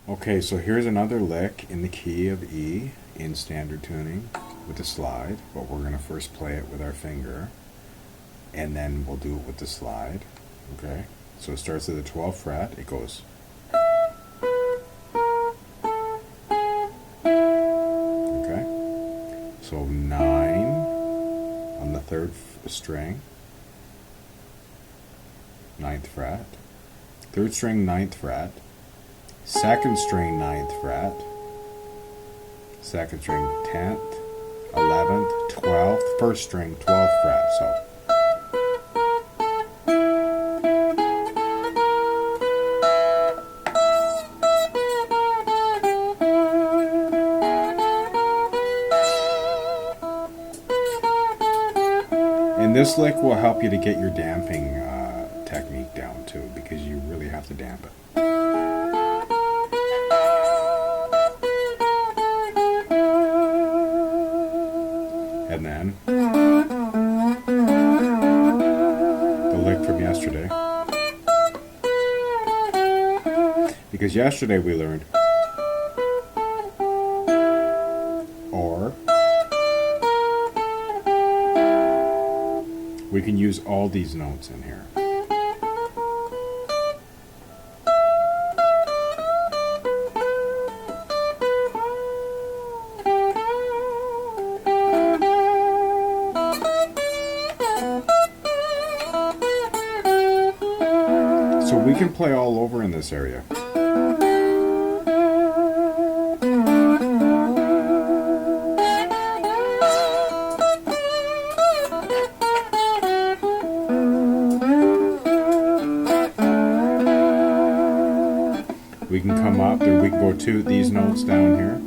Okay, so here's another lick in the key of E in standard tuning with the slide, but we're going to first play it with our finger, and then we'll do it with the slide. Okay, so it starts at the 12th fret, it goes. Okay, so 9 on the 3rd string, 9th fret, 3rd string, 9th fret, 2nd string, 9th fret, 2nd string, 10th, 11th, 12th, 1st string, 12th fret. So and this lick will help you to get your damping technique down too, because you really have to damp it. And then the lick from yesterday, because yesterday we learned or. We can use all these notes in here. So we can play all over in this area. We can come up there, we can go to these notes down here.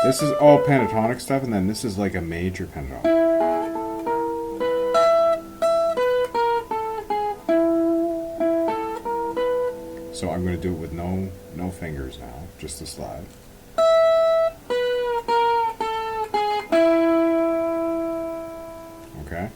This is all pentatonic stuff, and then this is like a major pentatonic. So I'm going to do it with no fingers now, just the slide. Okay.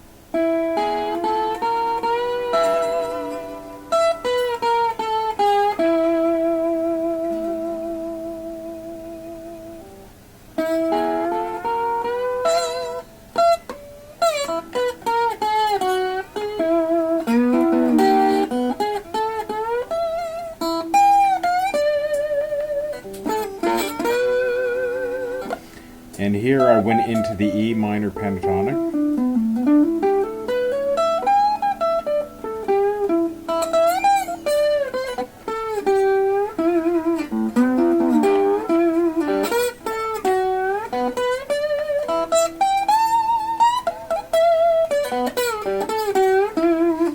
And here I went into the E minor pentatonic.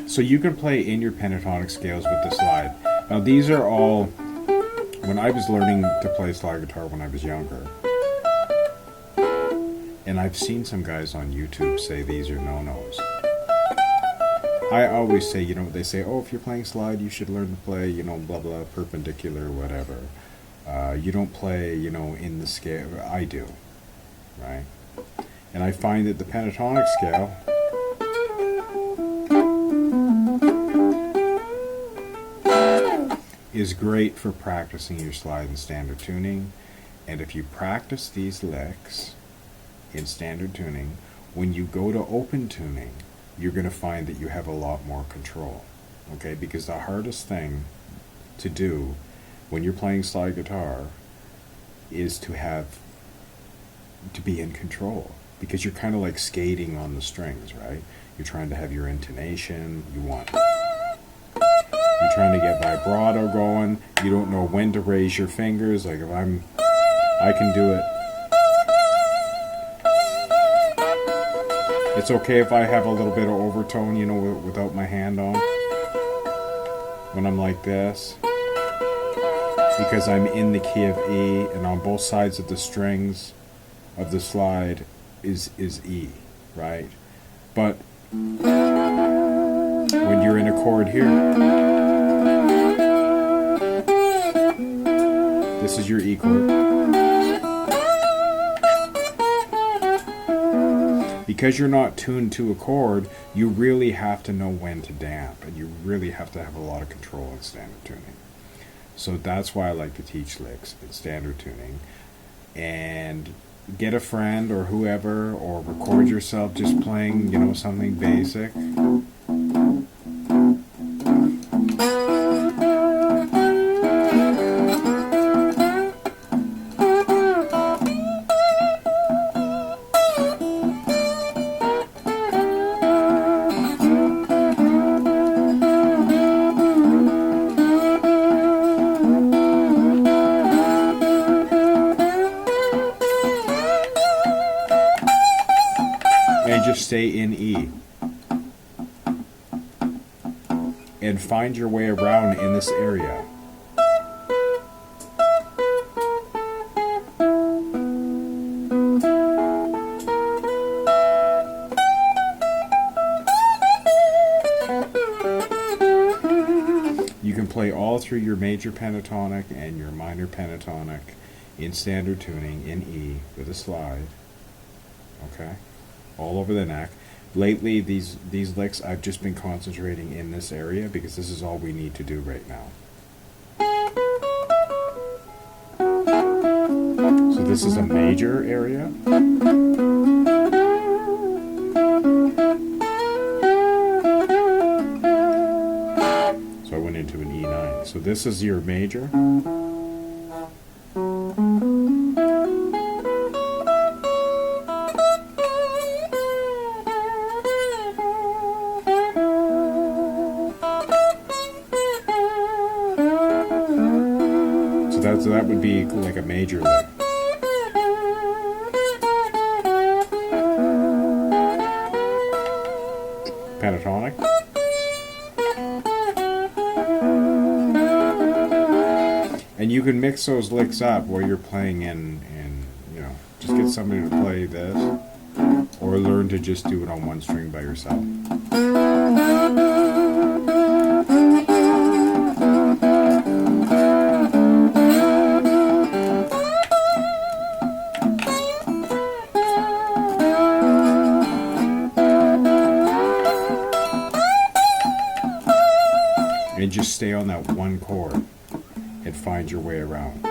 So you can play in your pentatonic scales with the slide. Now these are all, when I was learning to play slide guitar when I was younger, and I've seen some guys on YouTube say these are no-nos. I always say, they say, oh, if you're playing slide, you should learn to play, blah, blah, perpendicular, whatever. You don't play, in the scale. I do, right? And I find that the pentatonic scale is great for practicing your slide and standard tuning. And if you practice these licks in standard tuning, when you go to open tuning, you're going to find that you have a lot more control. Okay, because the hardest thing to do when you're playing slide guitar is to be in control, because you're kind of like skating on the strings, right? You're trying to have your intonation, you're trying to get vibrato going, you don't know when to raise your fingers. Like if I can do it. It's okay if I have a little bit of overtone, without my hand on, when I'm like this, because I'm in the key of E, and on both sides of the strings of the slide is E, right? But when you're in a chord here, this is your E chord. because you're not tuned to a chord, you really have to know when to damp, and you really have to have a lot of control in standard tuning. So that's why I like to teach licks in standard tuning. And get a friend or whoever, or record yourself just playing, you know, something basic. And just stay in E. And find your way around in this area. You can play all through your major pentatonic and your minor pentatonic in standard tuning in E with a slide. Okay? All over the neck. Lately, these licks, I've just been concentrating in this area because this is all we need to do right now. So this is a major area. So I went into an E9. So this is your major. So that would be like a major lick. Pentatonic. And you can mix those licks up while you're playing in, you know, just get somebody to play this, or learn to just do it on one string by yourself. And just stay on that one chord and find your way around.